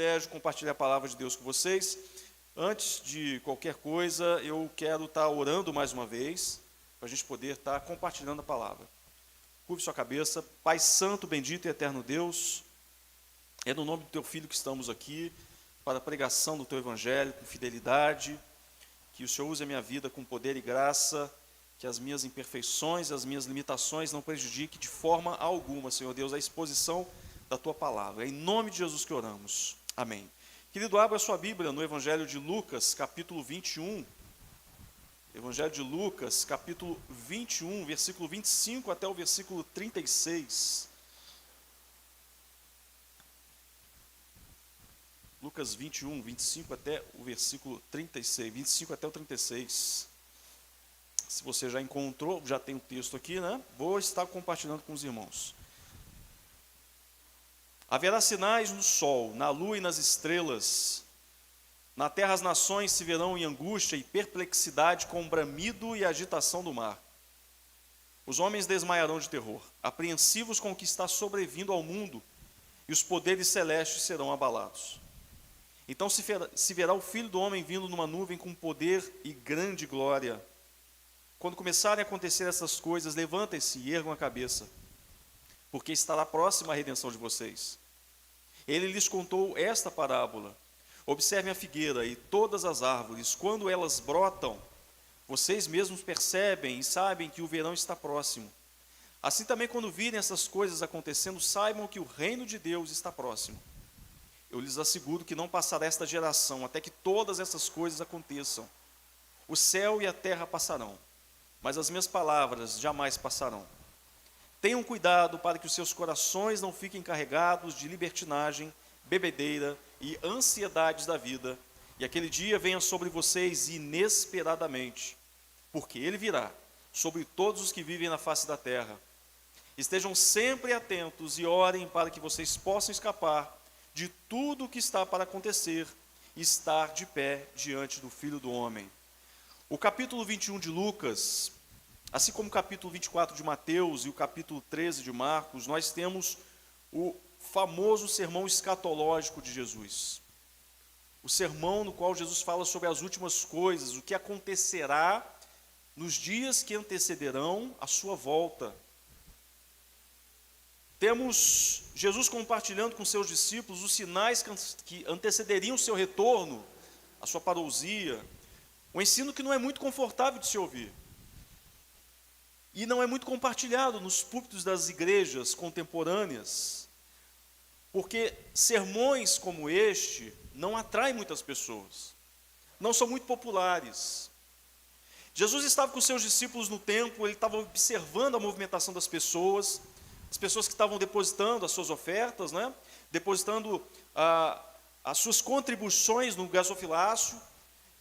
privilégio compartilhar a palavra de Deus com vocês. Antes de qualquer coisa, eu quero estar orando mais uma vez, para a gente poder estar compartilhando a palavra. Curve sua cabeça. Pai Santo, bendito e eterno Deus, é no nome do Teu Filho que estamos aqui, para a pregação do Teu Evangelho, com fidelidade, que o Senhor use a minha vida com poder e graça, que as minhas imperfeições, as minhas limitações não prejudiquem de forma alguma, Senhor Deus, a exposição da Tua palavra. É em nome de Jesus que oramos. Amém. Querido, abra sua Bíblia no Evangelho de Lucas, capítulo 21. Evangelho de Lucas, capítulo 21, versículo 25 até o versículo 36. Lucas 21, 25 até o versículo 36, 25 até o 36. Se você já encontrou, já tem o texto aqui, né? Vou estar compartilhando com os irmãos. Haverá sinais no sol, na lua e nas estrelas. Na terra as nações se verão em angústia e perplexidade com o bramido e a agitação do mar. Os homens desmaiarão de terror, apreensivos com o que está sobrevindo ao mundo, e os poderes celestes serão abalados. Então se verá o Filho do Homem vindo numa nuvem com poder e grande glória. Quando começarem a acontecer essas coisas, levantem-se e ergam a cabeça, porque estará próxima a redenção de vocês. Ele lhes contou esta parábola. Observem a figueira e todas as árvores, quando elas brotam, vocês mesmos percebem e sabem que o verão está próximo. Assim também, quando virem essas coisas acontecendo, saibam que o reino de Deus está próximo. Eu lhes asseguro que não passará esta geração até que todas essas coisas aconteçam. O céu e a terra passarão, mas as minhas palavras jamais passarão. Tenham cuidado para que os seus corações não fiquem carregados de libertinagem, bebedeira e ansiedades da vida, e aquele dia venha sobre vocês inesperadamente, porque ele virá sobre todos os que vivem na face da terra. Estejam sempre atentos e orem para que vocês possam escapar de tudo o que está para acontecer e estar de pé diante do Filho do Homem. O capítulo 21 de Lucas, assim como o capítulo 24 de Mateus e o capítulo 13 de Marcos, nós temos o famoso sermão escatológico de Jesus. O sermão no qual Jesus fala sobre as últimas coisas, o que acontecerá nos dias que antecederão a sua volta. Temos Jesus compartilhando com seus discípulos os sinais que antecederiam o seu retorno, a sua parousia, um ensino que não é muito confortável de se ouvir. E não é muito compartilhado nos púlpitos das igrejas contemporâneas, porque sermões como este não atraem muitas pessoas, não são muito populares. Jesus estava com seus discípulos no templo, ele estava observando a movimentação das pessoas que estavam depositando as suas ofertas, né? Depositando as suas contribuições no gasofilácio,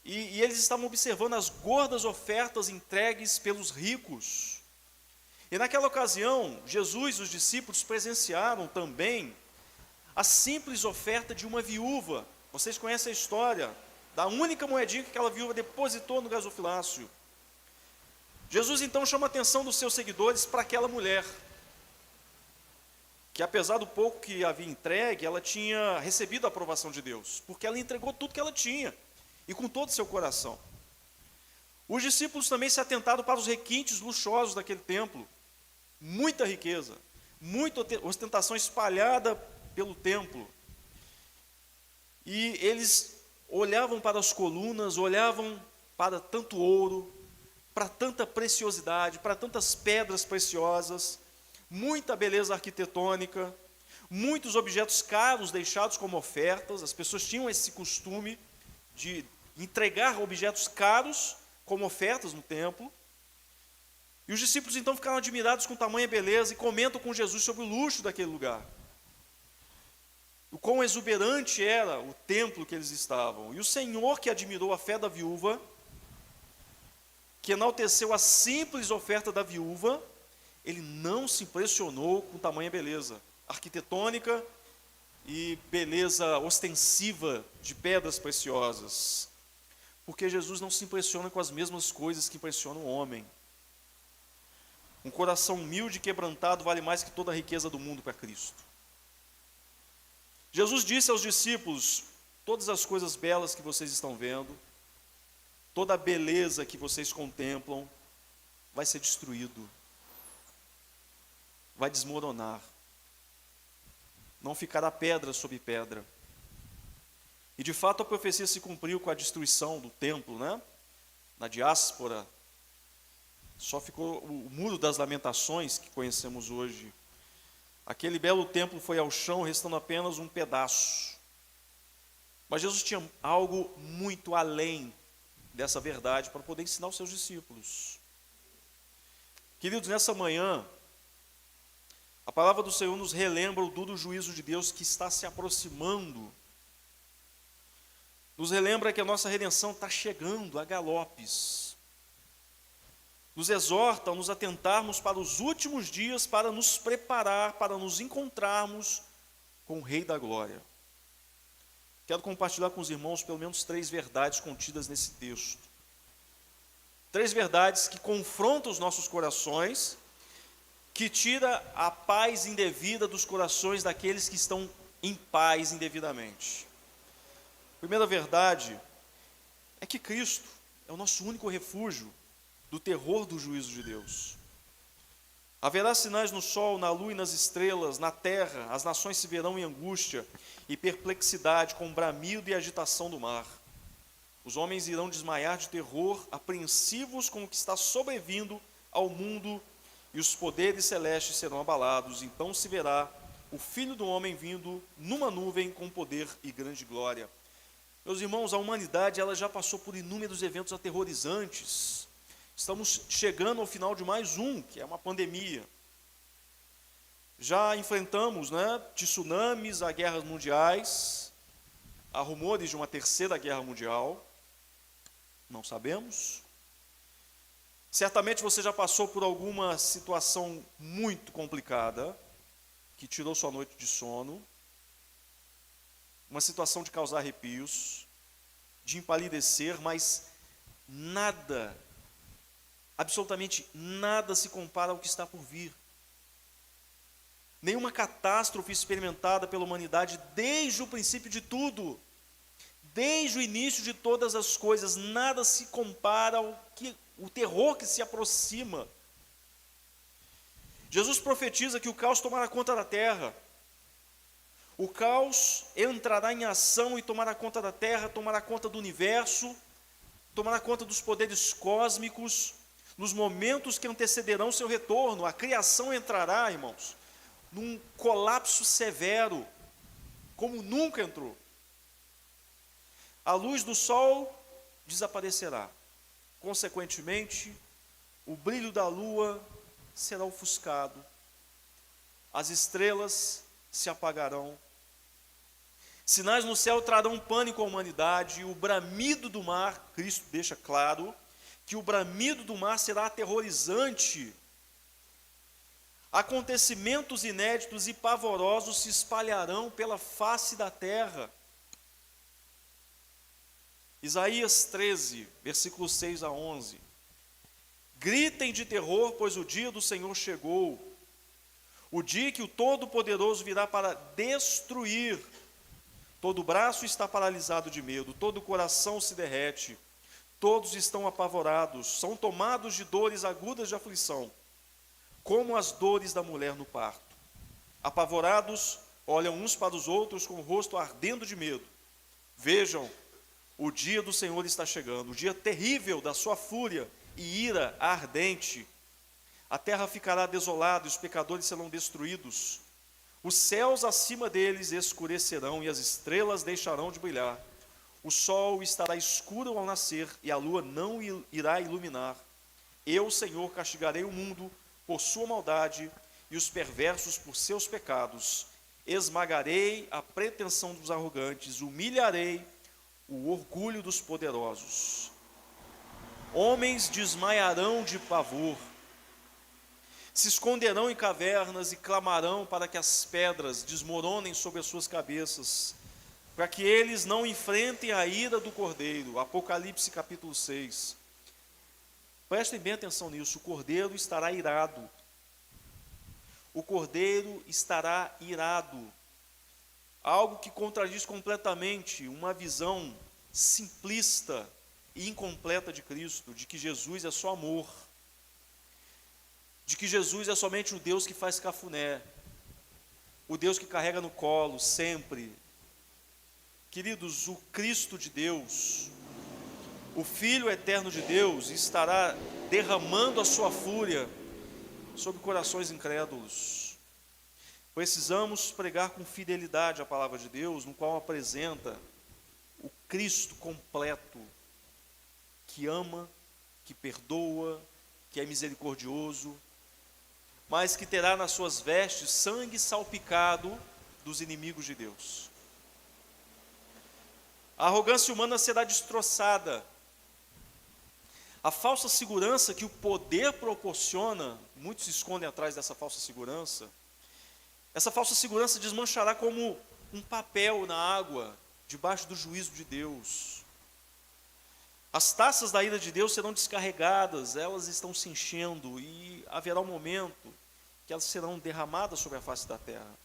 e eles estavam observando as gordas ofertas entregues pelos ricos. E naquela ocasião, Jesus e os discípulos presenciaram também a simples oferta de uma viúva. Vocês conhecem a história da única moedinha que aquela viúva depositou no gasofilácio. Jesus então chama a atenção dos seus seguidores para aquela mulher, que apesar do pouco que havia entregue, ela tinha recebido a aprovação de Deus, porque ela entregou tudo que ela tinha, e com todo o seu coração. Os discípulos também se atentaram para os requintes luxuosos daquele templo, muita riqueza, muita ostentação espalhada pelo templo. E eles olhavam para as colunas, olhavam para tanto ouro, para tanta preciosidade, para tantas pedras preciosas, muita beleza arquitetônica, muitos objetos caros deixados como ofertas. As pessoas tinham esse costume de entregar objetos caros como ofertas no templo. E os discípulos então ficaram admirados com tamanha beleza e comentam com Jesus sobre o luxo daquele lugar. O quão exuberante era o templo que eles estavam. E o Senhor, que admirou a fé da viúva, que enalteceu a simples oferta da viúva, ele não se impressionou com tamanha beleza arquitetônica e beleza ostensiva de pedras preciosas. Porque Jesus não se impressiona com as mesmas coisas que impressionam o homem. Um coração humilde e quebrantado vale mais que toda a riqueza do mundo para Cristo. Jesus disse aos discípulos: todas as coisas belas que vocês estão vendo, toda a beleza que vocês contemplam, vai ser destruído, vai desmoronar, não ficará pedra sobre pedra. E de fato a profecia se cumpriu com a destruição do templo, né? Na diáspora, só ficou o muro das lamentações que conhecemos hoje. Aquele belo templo foi ao chão, restando apenas um pedaço. Mas Jesus tinha algo muito além dessa verdade para poder ensinar os seus discípulos. Queridos, nessa manhã, a palavra do Senhor nos relembra o duro juízo de Deus que está se aproximando. Nos relembra que a nossa redenção está chegando a galopes. Nos exorta a nos atentarmos para os últimos dias, para nos preparar, para nos encontrarmos com o Rei da Glória. Quero compartilhar com os irmãos pelo menos 3 verdades contidas nesse texto. 3 verdades que confrontam os nossos corações, que tira a paz indevida dos corações daqueles que estão em paz indevidamente. A primeira verdade é que Cristo é o nosso único refúgio do terror do juízo de Deus. Haverá sinais no sol, na lua e nas estrelas, na terra, as nações se verão em angústia e perplexidade, com bramido e agitação do mar. Os homens irão desmaiar de terror, apreensivos com o que está sobrevindo ao mundo, e os poderes celestes serão abalados. Então se verá o Filho do Homem vindo numa nuvem com poder e grande glória. Meus irmãos, a humanidade ela já passou por inúmeros eventos aterrorizantes. Estamos chegando ao final de mais um, que é uma pandemia. Já enfrentamos, tsunamis, há guerras mundiais, há rumores de uma terceira guerra mundial, não sabemos. Certamente você já passou por alguma situação muito complicada, que tirou sua noite de sono, uma situação de causar arrepios, de empalidecer, mas nada, absolutamente nada se compara ao que está por vir. Nenhuma catástrofe experimentada pela humanidade desde o princípio de tudo, desde o início de todas as coisas, nada se compara ao terror que se aproxima. Jesus profetiza que o caos tomará conta da terra. O caos entrará em ação e tomará conta da terra, tomará conta do universo, tomará conta dos poderes cósmicos, nos momentos que antecederão seu retorno. A criação entrará, irmãos, num colapso severo, como nunca entrou. A luz do sol desaparecerá. Consequentemente, o brilho da lua será ofuscado. As estrelas se apagarão. Sinais no céu trarão pânico à humanidade, e o bramido do mar, Cristo deixa claro, que o bramido do mar será aterrorizante. Acontecimentos inéditos e pavorosos se espalharão pela face da terra. Isaías 13, versículos 6 a 11. Gritem de terror, pois o dia do Senhor chegou, o dia que o Todo-Poderoso virá para destruir. Todo braço está paralisado de medo, todo coração se derrete, todos estão apavorados, são tomados de dores agudas de aflição, como as dores da mulher no parto. Apavorados, olham uns para os outros com o rosto ardendo de medo. Vejam, o dia do Senhor está chegando, o dia terrível da sua fúria e ira ardente. A terra ficará desolada e os pecadores serão destruídos. Os céus acima deles escurecerão e as estrelas deixarão de brilhar. O sol estará escuro ao nascer e a lua não irá iluminar. Eu, Senhor, castigarei o mundo por sua maldade e os perversos por seus pecados. Esmagarei a pretensão dos arrogantes, humilharei o orgulho dos poderosos. Homens desmaiarão de pavor, se esconderão em cavernas e clamarão para que as pedras desmoronem sobre as suas cabeças, para que eles não enfrentem a ira do Cordeiro. Apocalipse capítulo 6. Prestem bem atenção nisso, o Cordeiro estará irado. O Cordeiro estará irado. algo que contradiz completamente uma visão simplista e incompleta de Cristo, de que Jesus é só amor, de que Jesus é somente o Deus que faz cafuné, o Deus que carrega no colo sempre. Queridos, o Cristo de Deus, o Filho eterno de Deus, estará derramando a sua fúria sobre corações incrédulos. Precisamos pregar com fidelidade a palavra de Deus, no qual apresenta o Cristo completo, que ama, que perdoa, que é misericordioso, mas que terá nas suas vestes sangue salpicado dos inimigos de Deus. A arrogância humana será destroçada. A falsa segurança que o poder proporciona, muitos se escondem atrás dessa falsa segurança. Essa falsa segurança desmanchará como um papel na água, debaixo do juízo de Deus. As taças da ira de Deus serão descarregadas, elas estão se enchendo, e haverá um momento que elas serão derramadas sobre a face da terra.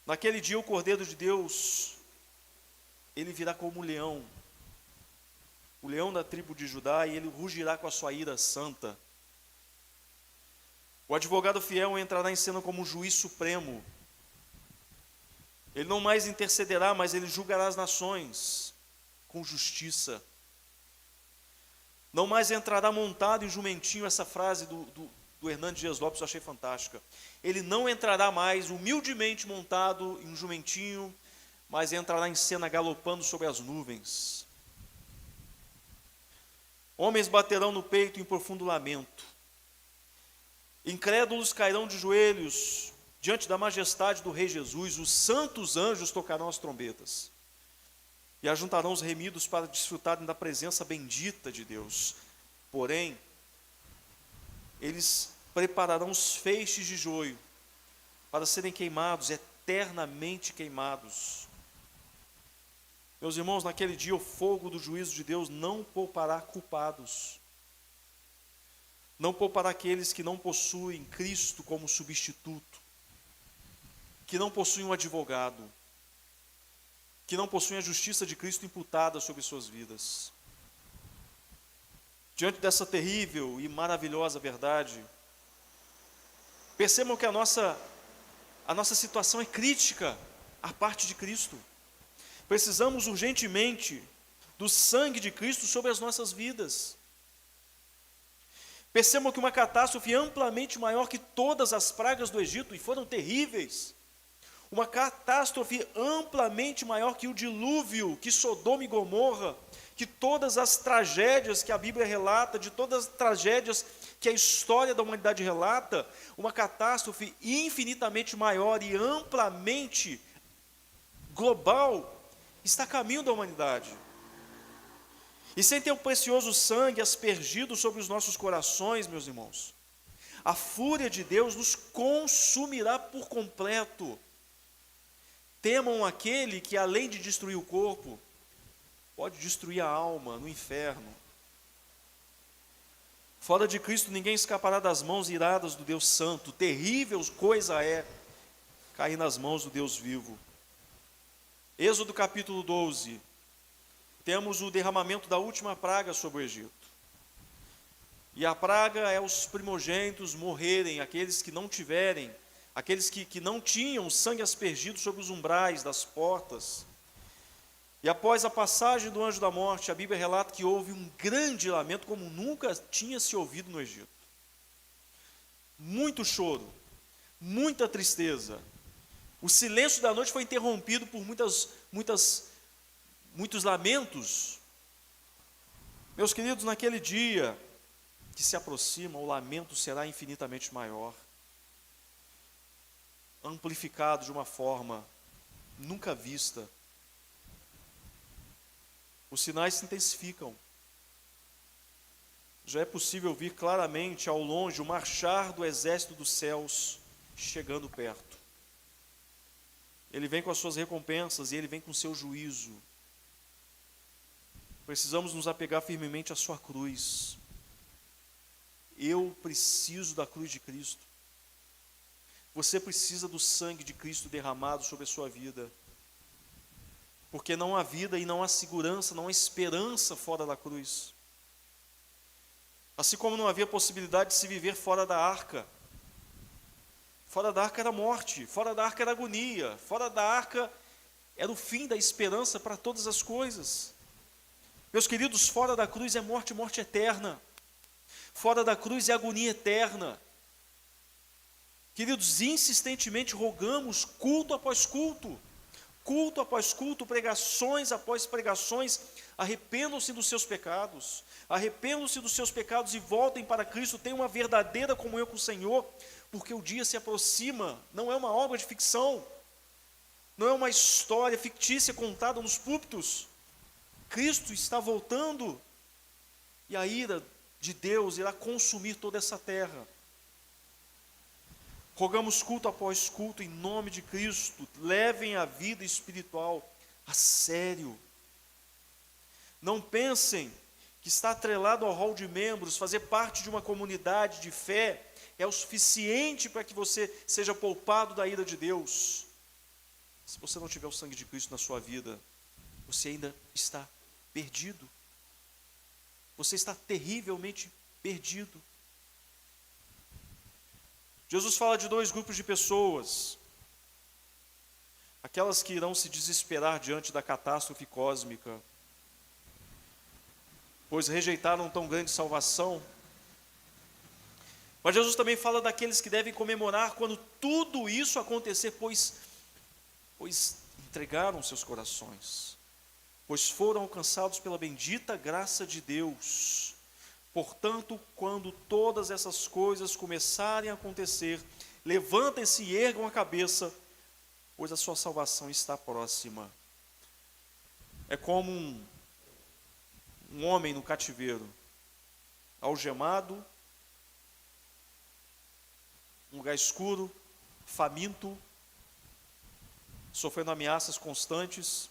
Naquele dia o Cordeiro de Deus, ele virá como um leão, o leão da tribo de Judá, e ele rugirá com a sua ira santa. O advogado fiel entrará em cena como um juiz supremo. Ele não mais intercederá, mas ele julgará as nações com justiça. Não mais entrará montado em jumentinho. Essa frase do Hernando Dias Lopes eu achei fantástica. Ele não entrará mais humildemente montado em um jumentinho, mas entrará em cena galopando sobre as nuvens. Homens baterão no peito em profundo lamento. Incrédulos cairão de joelhos diante da majestade do Rei Jesus. Os santos anjos tocarão as trombetas e ajuntarão os remidos para desfrutarem da presença bendita de Deus. Porém, eles prepararão os feixes de joio para serem queimados, eternamente queimados. Meus irmãos, naquele dia o fogo do juízo de Deus não poupará culpados, não poupará aqueles que não possuem Cristo como substituto, que não possuem um advogado, que não possuem a justiça de Cristo imputada sobre suas vidas. Diante dessa terrível e maravilhosa verdade, percebam que a nossa situação é crítica à parte de Cristo. Precisamos urgentemente do sangue de Cristo sobre as nossas vidas. Percebam que uma catástrofe amplamente maior que todas as pragas do Egito, e foram terríveis, uma catástrofe amplamente maior que o dilúvio, que Sodoma e Gomorra, que todas as tragédias que a Bíblia relata, de todas as tragédias que a história da humanidade relata, uma catástrofe infinitamente maior e amplamente global está a caminho da humanidade. E sem ter o precioso sangue aspergido sobre os nossos corações, meus irmãos, a fúria de Deus nos consumirá por completo. Temam aquele que, além de destruir o corpo, pode destruir a alma no inferno. Fora de Cristo ninguém escapará das mãos iradas do Deus Santo. Terrível coisa é cair nas mãos do Deus vivo. Êxodo capítulo 12, temos o derramamento da última praga sobre o Egito. E a praga é os primogênitos morrerem, aqueles que não tiverem, aqueles que não tinham sangue aspergido sobre os umbrais das portas. E após a passagem do anjo da morte, a Bíblia relata que houve um grande lamento, como nunca tinha se ouvido no Egito. Muito choro, muita tristeza. O silêncio da noite foi interrompido por muitos lamentos. Meus queridos, naquele dia que se aproxima, o lamento será infinitamente maior, amplificado de uma forma nunca vista. Os sinais se intensificam. Já é possível ouvir claramente ao longe o marchar do exército dos céus chegando perto. Ele vem com as suas recompensas e ele vem com o seu juízo. Precisamos nos apegar firmemente à sua cruz. Eu preciso da cruz de Cristo. Você precisa do sangue de Cristo derramado sobre a sua vida. Porque não há vida e não há segurança, não há esperança fora da cruz. Assim como não havia possibilidade de se viver fora da arca. Fora da arca era morte, fora da arca era agonia, fora da arca era o fim da esperança para todas as coisas. Meus queridos, fora da cruz é morte, morte eterna. Fora da cruz é agonia eterna. Queridos, insistentemente rogamos, culto após culto, pregações após pregações, arrependam-se dos seus pecados, e voltem para Cristo, tenham uma verdadeira comunhão com o Senhor, porque o dia se aproxima, não é uma obra de ficção, não é uma história fictícia contada nos púlpitos. Cristo está voltando, e a ira de Deus irá consumir toda essa terra. Rogamos culto após culto, em nome de Cristo, levem a vida espiritual a sério. Não pensem que estar atrelado ao rol de membros, fazer parte de uma comunidade de fé, é o suficiente para que você seja poupado da ira de Deus. Se você não tiver o sangue de Cristo na sua vida, você ainda está perdido. Você está terrivelmente perdido. Jesus fala de dois grupos de pessoas: aquelas que irão se desesperar diante da catástrofe cósmica, pois rejeitaram tão grande salvação. Mas Jesus também fala daqueles que devem comemorar quando tudo isso acontecer, pois entregaram seus corações, pois foram alcançados pela bendita graça de Deus. Portanto, quando todas essas coisas começarem a acontecer, levantem-se e ergam a cabeça, pois a sua salvação está próxima. É como um homem no cativeiro, algemado, um lugar escuro, faminto, sofrendo ameaças constantes,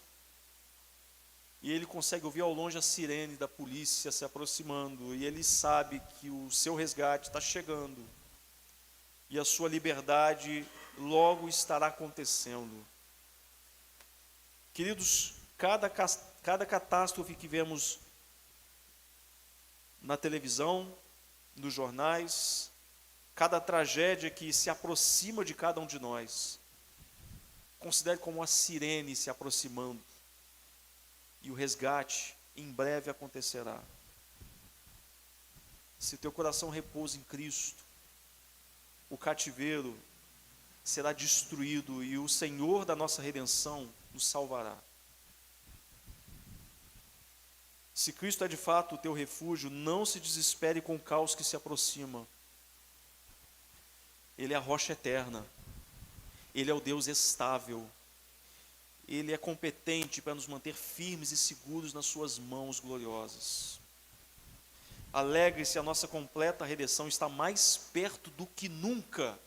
e ele consegue ouvir ao longe a sirene da polícia se aproximando, e ele sabe que o seu resgate está chegando, e a sua liberdade logo estará acontecendo. Queridos, cada catástrofe que vemos na televisão, nos jornais, cada tragédia que se aproxima de cada um de nós, considere como uma sirene se aproximando, e o resgate em breve acontecerá. Se teu coração repousa em Cristo, o cativeiro será destruído e o Senhor da nossa redenção nos salvará. Se Cristo é de fato o teu refúgio, não se desespere com o caos que se aproxima. Ele é a rocha eterna, Ele é o Deus estável, Ele é competente para nos manter firmes e seguros nas suas mãos gloriosas. Alegre-se, a nossa completa redenção está mais perto do que nunca,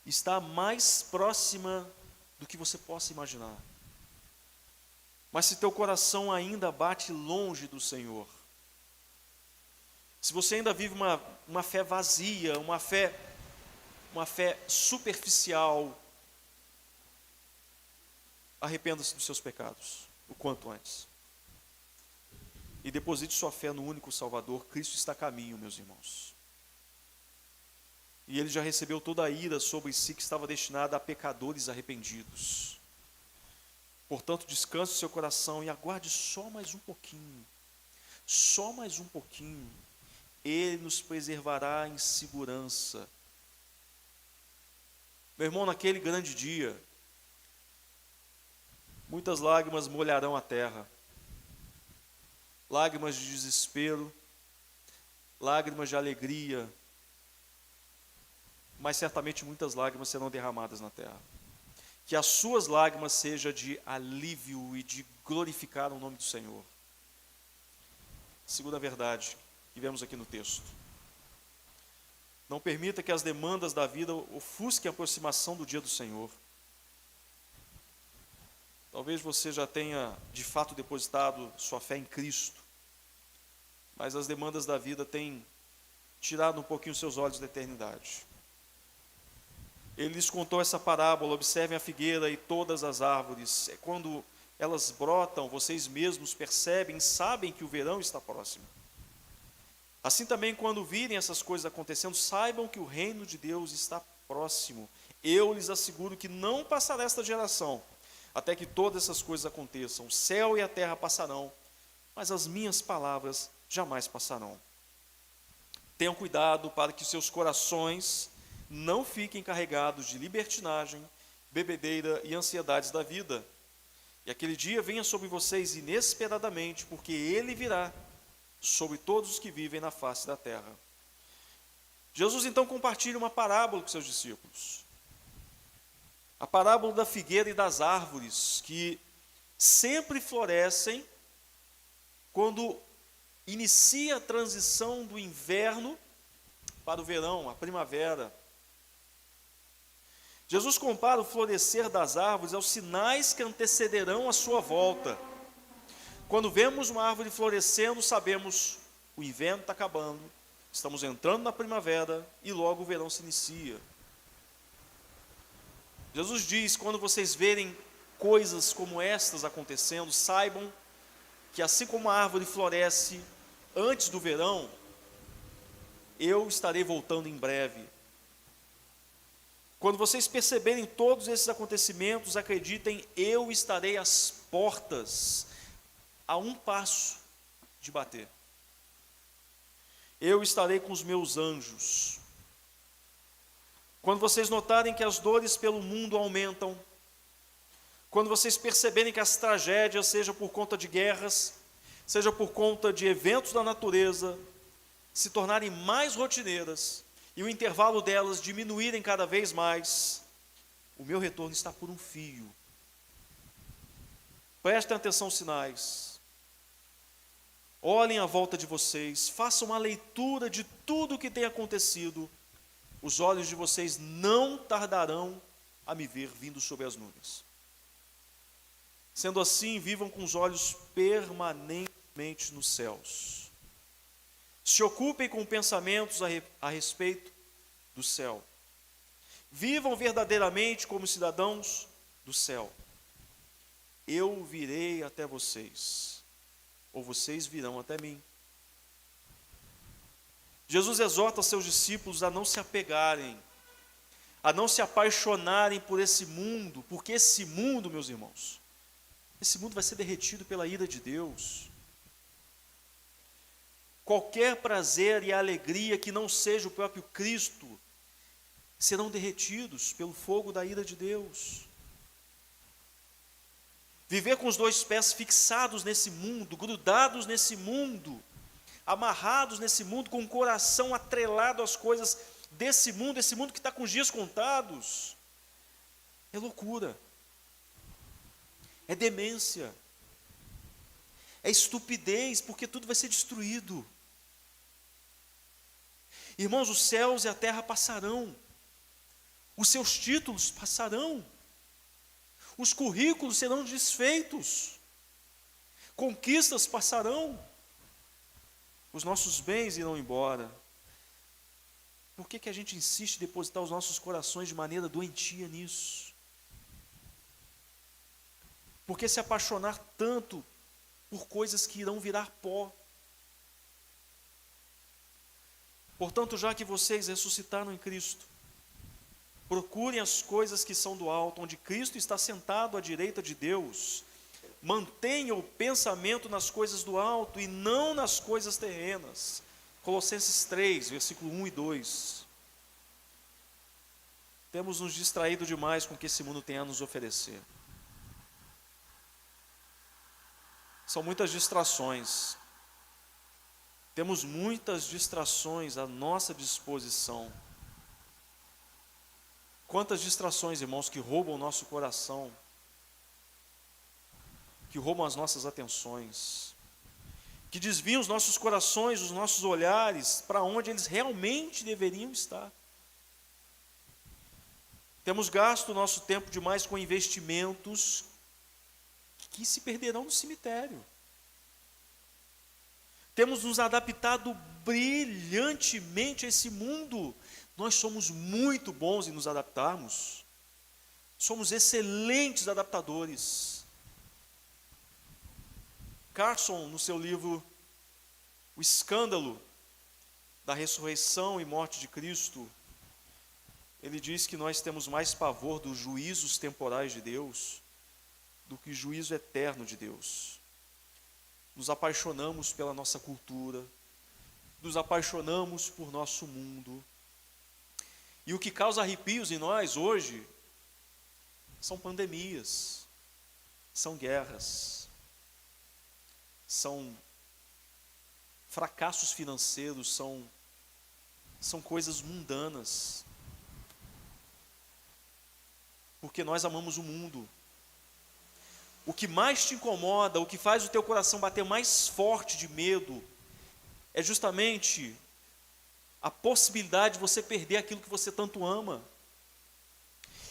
está mais próxima do que você possa imaginar. Mas se teu coração ainda bate longe do Senhor, se você ainda vive uma fé vazia, uma fé superficial, arrependa-se dos seus pecados, o quanto antes. E deposite sua fé no único Salvador. Cristo está a caminho, meus irmãos. E Ele já recebeu toda a ira sobre si que estava destinada a pecadores arrependidos. Portanto, descanse o seu coração e aguarde só mais um pouquinho. Só mais um pouquinho. Ele nos preservará em segurança. Meu irmão, naquele grande dia, muitas lágrimas molharão a terra. Lágrimas de desespero, lágrimas de alegria, mas certamente muitas lágrimas serão derramadas na terra. Que as suas lágrimas sejam de alívio e de glorificar o nome do Senhor. Segunda verdade que vemos aqui no texto: não permita que as demandas da vida ofusquem a aproximação do dia do Senhor. Talvez você já tenha de fato depositado sua fé em Cristo, mas as demandas da vida têm tirado um pouquinho seus olhos da eternidade. Ele lhes contou essa parábola: observem a figueira e todas as árvores. Quando elas brotam, vocês mesmos percebem, sabem que o verão está próximo. Assim também, quando virem essas coisas acontecendo, saibam que o reino de Deus está próximo. Eu lhes asseguro que não passará esta geração, até que todas essas coisas aconteçam. O céu e a terra passarão, mas as minhas palavras jamais passarão. Tenham cuidado para que seus corações não fiquem carregados de libertinagem, bebedeira e ansiedades da vida. E aquele dia venha sobre vocês inesperadamente, porque ele virá sobre todos os que vivem na face da terra. Jesus então compartilha uma parábola com seus discípulos. A parábola da figueira e das árvores, que sempre florescem quando inicia a transição do inverno para o verão, a primavera. Jesus compara o florescer das árvores aos sinais que antecederão a sua volta. Quando vemos uma árvore florescendo, sabemos o inverno está acabando, estamos entrando na primavera e logo o verão se inicia. Jesus diz: quando vocês verem coisas como estas acontecendo, saibam que assim como a árvore floresce antes do verão, eu estarei voltando em breve. Quando vocês perceberem todos esses acontecimentos, acreditem, eu estarei às portas, a um passo de bater. Eu estarei com os meus anjos. Quando vocês notarem que as dores pelo mundo aumentam, quando vocês perceberem que as tragédias, seja por conta de guerras, seja por conta de eventos da natureza, se tornarem mais rotineiras e o intervalo delas diminuírem cada vez mais, o meu retorno está por um fio. Prestem atenção aos sinais. Olhem à volta de vocês, façam uma leitura de tudo o que tem acontecido. Os olhos de vocês não tardarão a me ver vindo sobre as nuvens. Sendo assim, vivam com os olhos permanentemente nos céus. Se ocupem com pensamentos a respeito do céu. Vivam verdadeiramente como cidadãos do céu. Eu virei até vocês, ou vocês virão até mim. Jesus exorta seus discípulos a não se apegarem, a não se apaixonarem por esse mundo, porque esse mundo, meus irmãos, esse mundo vai ser derretido pela ira de Deus. Qualquer prazer e alegria que não seja o próprio Cristo serão derretidos pelo fogo da ira de Deus. Viver com os dois pés fixados nesse mundo, grudados nesse mundo, amarrados nesse mundo, com o coração atrelado às coisas desse mundo, esse mundo que está com os dias contados, é loucura, é demência, é estupidez, porque tudo vai ser destruído. Irmãos, os céus e a terra passarão, os seus títulos passarão, os currículos serão desfeitos, conquistas passarão, os nossos bens irão embora. Por que a gente insiste em depositar os nossos corações de maneira doentia nisso? Por que se apaixonar tanto por coisas que irão virar pó? Portanto, já que vocês ressuscitaram em Cristo, procurem as coisas que são do alto, onde Cristo está sentado à direita de Deus. Mantenha o pensamento nas coisas do alto e não nas coisas terrenas. Colossenses 3, versículo 1 e 2. Temos nos distraído demais com o que esse mundo tem a nos oferecer. São muitas distrações. Temos muitas distrações à nossa disposição. Quantas distrações, irmãos, que roubam o nosso coração, que roubam as nossas atenções, que desviam os nossos corações, os nossos olhares para onde eles realmente deveriam estar. Temos gasto o nosso tempo demais com investimentos que se perderão no cemitério. Temos nos adaptado brilhantemente a esse mundo, Nós somos muito bons em nos adaptarmos. Somos excelentes adaptadores. Carson, no seu livro O Escândalo da Ressurreição e Morte de Cristo, ele diz que nós temos mais pavor dos juízos temporais de Deus do que o juízo eterno de Deus. Nos apaixonamos pela nossa cultura, nos apaixonamos por nosso mundo. E o que causa arrepios em nós hoje são pandemias, são guerras, são fracassos financeiros, são coisas mundanas. Porque nós amamos o mundo. O que mais te incomoda, o que faz o teu coração bater mais forte de medo, é justamente a possibilidade de você perder aquilo que você tanto ama.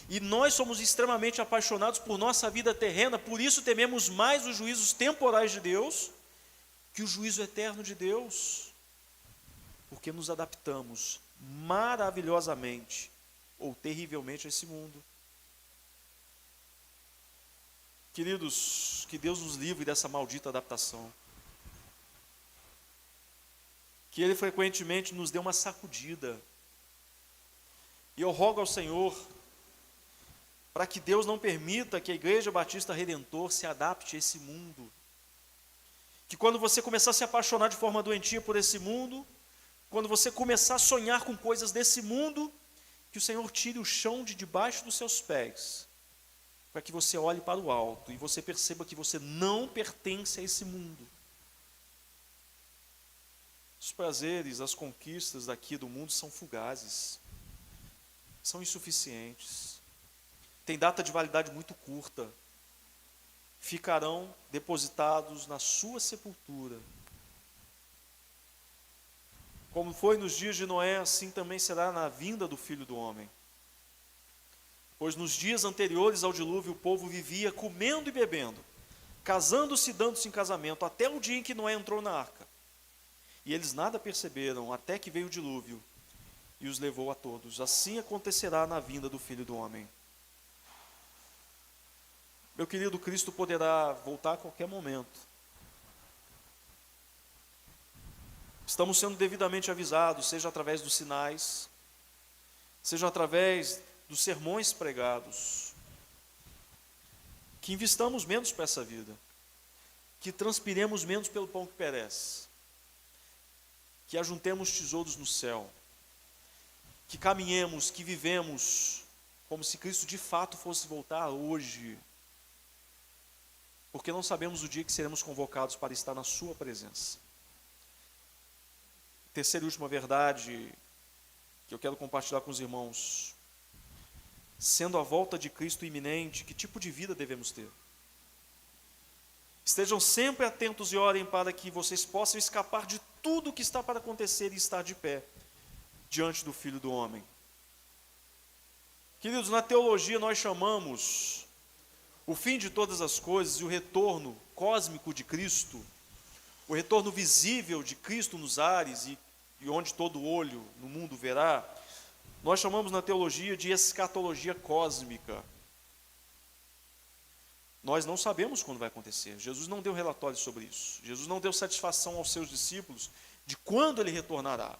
E nós somos extremamente apaixonados por nossa vida terrena, por isso tememos mais os juízos temporais de Deus que o juízo eterno de Deus. Porque nos adaptamos maravilhosamente ou terrivelmente a esse mundo. Queridos, que Deus nos livre dessa maldita adaptação. Que Ele frequentemente nos dê uma sacudida. E eu rogo ao Senhor para que Deus não permita que a Igreja Batista Redentor se adapte a esse mundo. Que quando você começar a se apaixonar de forma doentia por esse mundo, quando você começar a sonhar com coisas desse mundo, que o Senhor tire o chão de debaixo dos seus pés, para que você olhe para o alto e você perceba que você não pertence a esse mundo. Os prazeres, as conquistas daqui do mundo são fugazes, são insuficientes, têm data de validade muito curta, ficarão depositados na sua sepultura. Como foi nos dias de Noé, assim também será na vinda do Filho do Homem. Pois nos dias anteriores ao dilúvio o povo vivia comendo e bebendo, casando-se e dando-se em casamento, até o dia em que Noé entrou na arca. E eles nada perceberam, até que veio o dilúvio e os levou a todos. Assim acontecerá na vinda do Filho do Homem. Meu querido, Cristo poderá voltar a qualquer momento. Estamos sendo devidamente avisados, seja através dos sinais, seja através dos sermões pregados, que investamos menos para essa vida, que transpiremos menos pelo pão que perece, que ajuntemos tesouros no céu, que caminhemos, que vivemos como se Cristo de fato fosse voltar hoje, porque não sabemos o dia que seremos convocados para estar na sua presença. Terceira e última verdade que eu quero compartilhar com os irmãos: sendo a volta de Cristo iminente, que tipo de vida devemos ter? Estejam sempre atentos e orem para que vocês possam escapar de tudo o que está para acontecer e estar de pé diante do Filho do Homem. Queridos, na teologia nós chamamos o fim de todas as coisas e o retorno cósmico de Cristo, o retorno visível de Cristo nos ares e onde todo olho no mundo verá, nós chamamos na teologia de escatologia cósmica. Nós não sabemos quando vai acontecer. Jesus não deu relatório sobre isso. Jesus não deu satisfação aos seus discípulos de quando Ele retornará.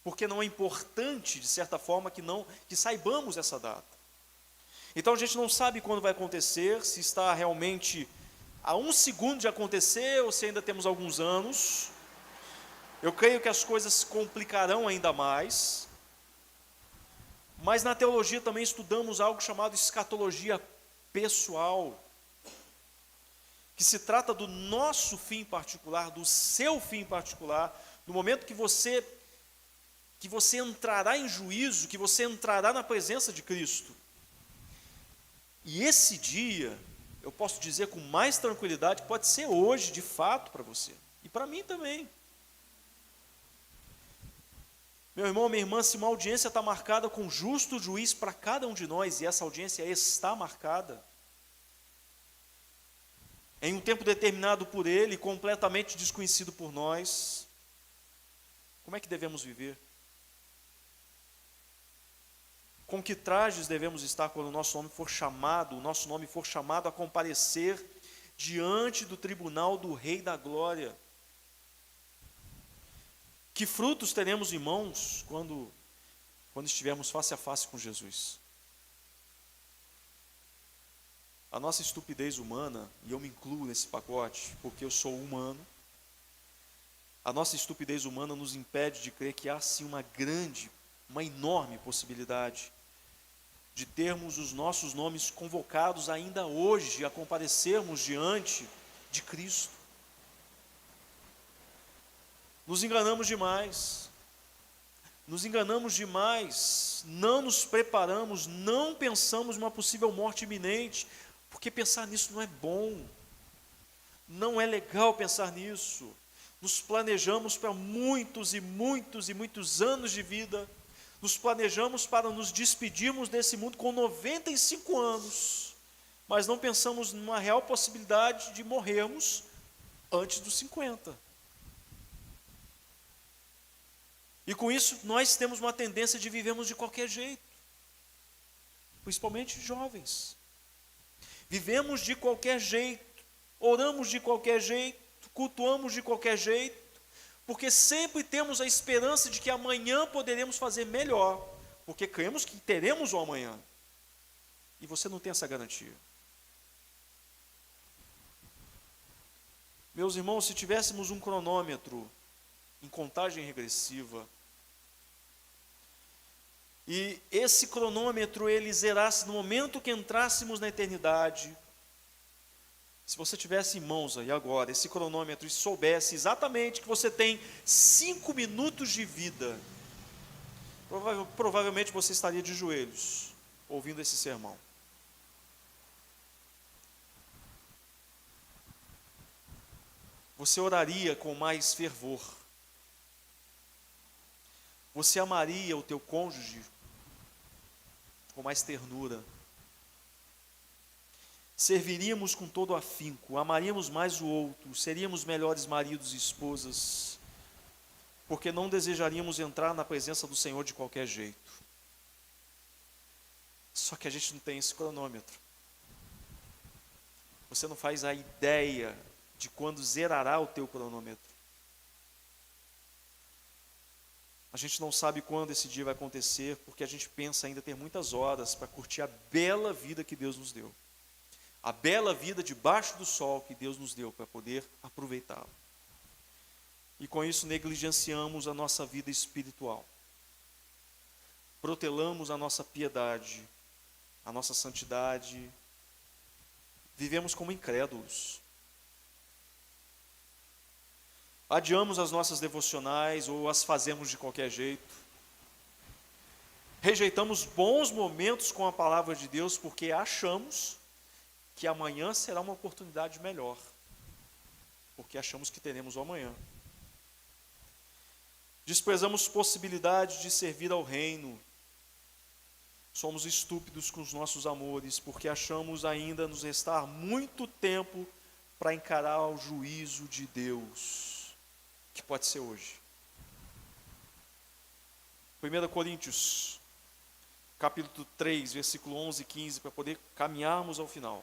Porque não é importante, de certa forma, que saibamos essa data. Então a gente não sabe quando vai acontecer, se está realmente a 1 segundo de acontecer ou se ainda temos alguns anos. Eu creio que as coisas se complicarão ainda mais. Mas na teologia também estudamos algo chamado escatologia pessoal, que se trata do nosso fim particular, do seu fim particular, no momento que você entrará em juízo, que você entrará na presença de Cristo. E esse dia, eu posso dizer com mais tranquilidade, pode ser hoje, de fato, para você. E para mim também. Meu irmão, minha irmã, se uma audiência está marcada com justo juiz para cada um de nós, e essa audiência está marcada, em um tempo determinado por Ele, completamente desconhecido por nós, como é que devemos viver? Com que trajes devemos estar quando o nosso nome for chamado a comparecer diante do tribunal do Rei da Glória? Que frutos teremos em mãos quando estivermos face a face com Jesus? A nossa estupidez humana, e eu me incluo nesse pacote, porque eu sou humano, a nossa estupidez humana nos impede de crer que há sim uma enorme possibilidade de termos os nossos nomes convocados ainda hoje a comparecermos diante de Cristo. Nos enganamos demais, não nos preparamos, não pensamos numa possível morte iminente, porque pensar nisso não é bom, não é legal pensar nisso. Nos planejamos para muitos e muitos e muitos anos de vida, nos planejamos para nos despedirmos desse mundo com 95 anos, mas não pensamos numa real possibilidade de morrermos antes dos 50. E com isso, nós temos uma tendência de vivermos de qualquer jeito, principalmente jovens. Vivemos de qualquer jeito, oramos de qualquer jeito, cultuamos de qualquer jeito, porque sempre temos a esperança de que amanhã poderemos fazer melhor, porque cremos que teremos o amanhã. E você não tem essa garantia. Meus irmãos, se tivéssemos um cronômetro em contagem regressiva, e esse cronômetro ele zerasse no momento que entrássemos na eternidade, se você tivesse em mãos aí agora esse cronômetro e soubesse exatamente que você tem 5 minutos de vida, provavelmente você estaria de joelhos ouvindo esse sermão. Você oraria com mais fervor. Você amaria o teu cônjuge com mais ternura. Serviríamos com todo afinco, amaríamos mais o outro, seríamos melhores maridos e esposas, porque não desejaríamos entrar na presença do Senhor de qualquer jeito. Só que a gente não tem esse cronômetro. Você não faz a ideia de quando zerará o teu cronômetro. A gente não sabe quando esse dia vai acontecer, porque a gente pensa ainda ter muitas horas para curtir a bela vida que Deus nos deu. A bela vida debaixo do sol que Deus nos deu para poder aproveitá-la. E com isso negligenciamos a nossa vida espiritual. Protelamos a nossa piedade, a nossa santidade. Vivemos como incrédulos. Adiamos as nossas devocionais ou as fazemos de qualquer jeito. Rejeitamos bons momentos com a palavra de Deus porque achamos que amanhã será uma oportunidade melhor. Porque achamos que teremos o amanhã. Desprezamos possibilidade de servir ao reino. Somos estúpidos com os nossos amores porque achamos ainda nos restar muito tempo para encarar o juízo de Deus. Que pode ser hoje. 1 Coríntios, capítulo 3, versículo 11 e 15, para poder caminharmos ao final.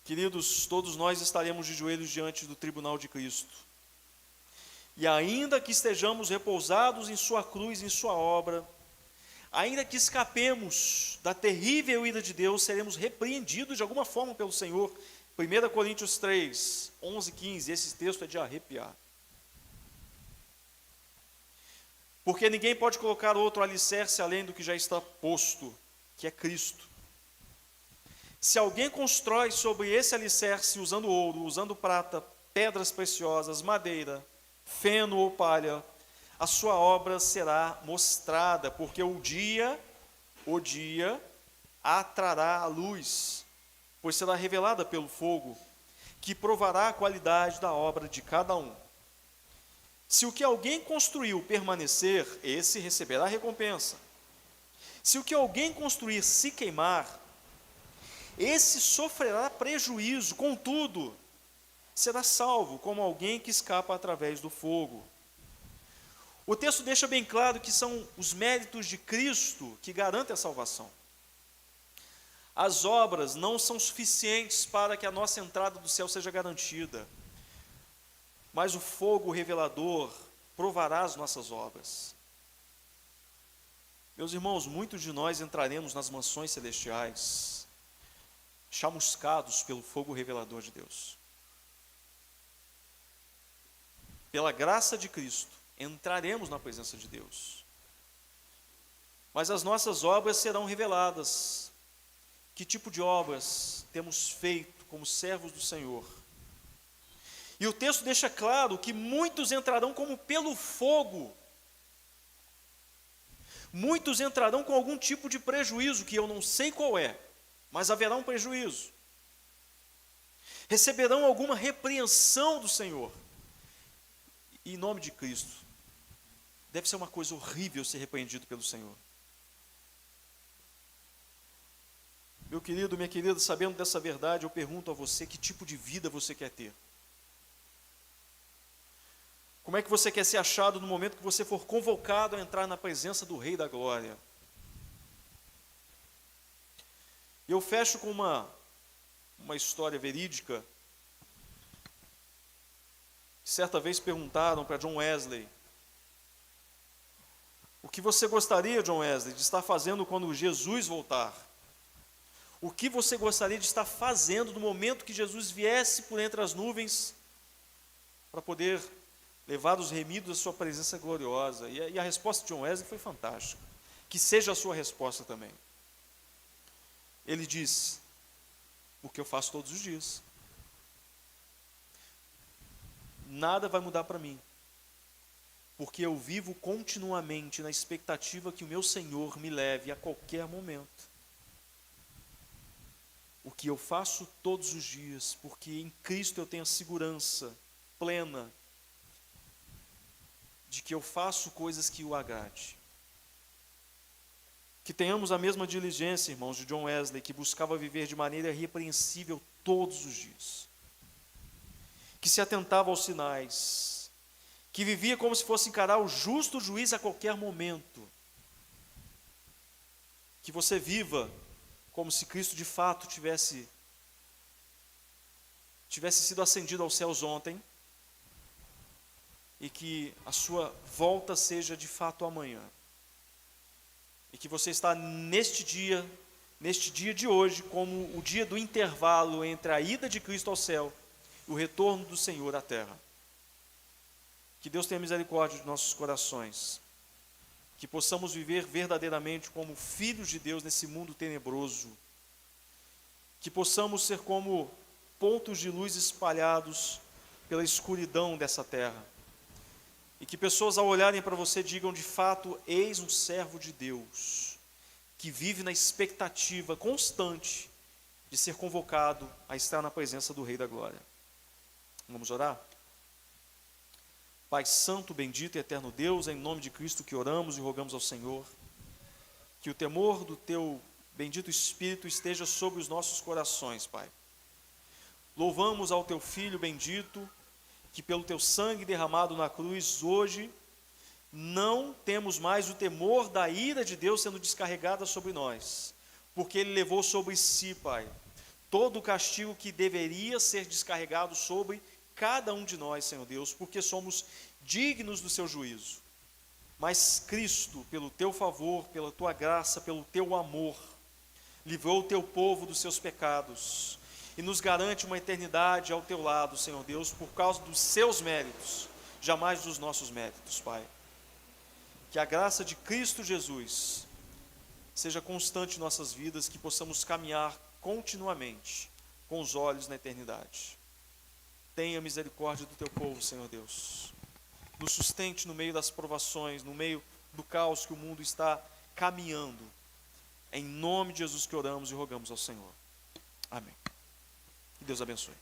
Queridos, todos nós estaremos de joelhos diante do tribunal de Cristo. E ainda que estejamos repousados em sua cruz, em sua obra, ainda que escapemos da terrível ira de Deus, seremos repreendidos de alguma forma pelo Senhor. 1 Coríntios 3, 11 e 15, esse texto é de arrepiar. Porque ninguém pode colocar outro alicerce além do que já está posto, que é Cristo. Se alguém constrói sobre esse alicerce usando ouro, usando prata, pedras preciosas, madeira, feno ou palha, a sua obra será mostrada, porque o dia a trará à luz, pois será revelada pelo fogo, que provará a qualidade da obra de cada um. Se o que alguém construiu permanecer, esse receberá recompensa. Se o que alguém construir se queimar, esse sofrerá prejuízo, contudo, será salvo como alguém que escapa através do fogo. O texto deixa bem claro que são os méritos de Cristo que garantem a salvação. As obras não são suficientes para que a nossa entrada do céu seja garantida, mas o fogo revelador provará as nossas obras. Meus irmãos, muitos de nós entraremos nas mansões celestiais, chamuscados pelo fogo revelador de Deus. Pela graça de Cristo, entraremos na presença de Deus. Mas as nossas obras serão reveladas. Que tipo de obras temos feito como servos do Senhor? E o texto deixa claro que muitos entrarão como pelo fogo. Muitos entrarão com algum tipo de prejuízo, que eu não sei qual é, mas haverá um prejuízo. Receberão alguma repreensão do Senhor. E em nome de Cristo, deve ser uma coisa horrível ser repreendido pelo Senhor. Meu querido, minha querida, sabendo dessa verdade, eu pergunto a você, que tipo de vida você quer ter? Como é que você quer ser achado no momento que você for convocado a entrar na presença do Rei da Glória? Eu fecho com uma história verídica. Certa vez perguntaram para John Wesley: o que você gostaria, John Wesley, de estar fazendo quando Jesus voltar? O que você gostaria de estar fazendo no momento que Jesus viesse por entre as nuvens para poder levar os remidos à sua presença gloriosa? E a resposta de John Wesley foi fantástica. Que seja a sua resposta também. Ele disse: o que eu faço todos os dias. Nada vai mudar para mim, porque eu vivo continuamente na expectativa que o meu Senhor me leve a qualquer momento. O que eu faço todos os dias, porque em Cristo eu tenho a segurança plena de que eu faço coisas que o agrade. Que tenhamos a mesma diligência, irmãos, de John Wesley, que buscava viver de maneira irrepreensível todos os dias. Que se atentava aos sinais, que vivia como se fosse encarar o justo juiz a qualquer momento. Que você viva como se Cristo de fato tivesse sido ascendido aos céus ontem, e que a sua volta seja de fato amanhã. E que você está neste dia de hoje, como o dia do intervalo entre a ida de Cristo ao céu e o retorno do Senhor à terra. Que Deus tenha misericórdia de nossos corações, que possamos viver verdadeiramente como filhos de Deus nesse mundo tenebroso, que possamos ser como pontos de luz espalhados pela escuridão dessa terra, e que pessoas ao olharem para você digam: de fato, eis um servo de Deus, que vive na expectativa constante de ser convocado a estar na presença do Rei da Glória. Vamos orar? Pai santo, bendito e eterno Deus, é em nome de Cristo que oramos e rogamos ao Senhor, que o temor do Teu bendito Espírito esteja sobre os nossos corações, Pai. Louvamos ao Teu Filho bendito, que pelo Teu sangue derramado na cruz, hoje, não temos mais o temor da ira de Deus sendo descarregada sobre nós, porque Ele levou sobre si, Pai, todo o castigo que deveria ser descarregado sobre cada um de nós, Senhor Deus, porque somos dignos do Seu juízo. Mas Cristo, pelo Teu favor, pela Tua graça, pelo Teu amor, livrou o Teu povo dos seus pecados e nos garante uma eternidade ao Teu lado, Senhor Deus, por causa dos Seus méritos, jamais dos nossos méritos, Pai. Que a graça de Cristo Jesus seja constante em nossas vidas, que possamos caminhar continuamente com os olhos na eternidade. Tenha misericórdia do Teu povo, Senhor Deus. Nos sustente no meio das provações, no meio do caos que o mundo está caminhando. Em nome de Jesus que oramos e rogamos ao Senhor. Amém. Que Deus abençoe.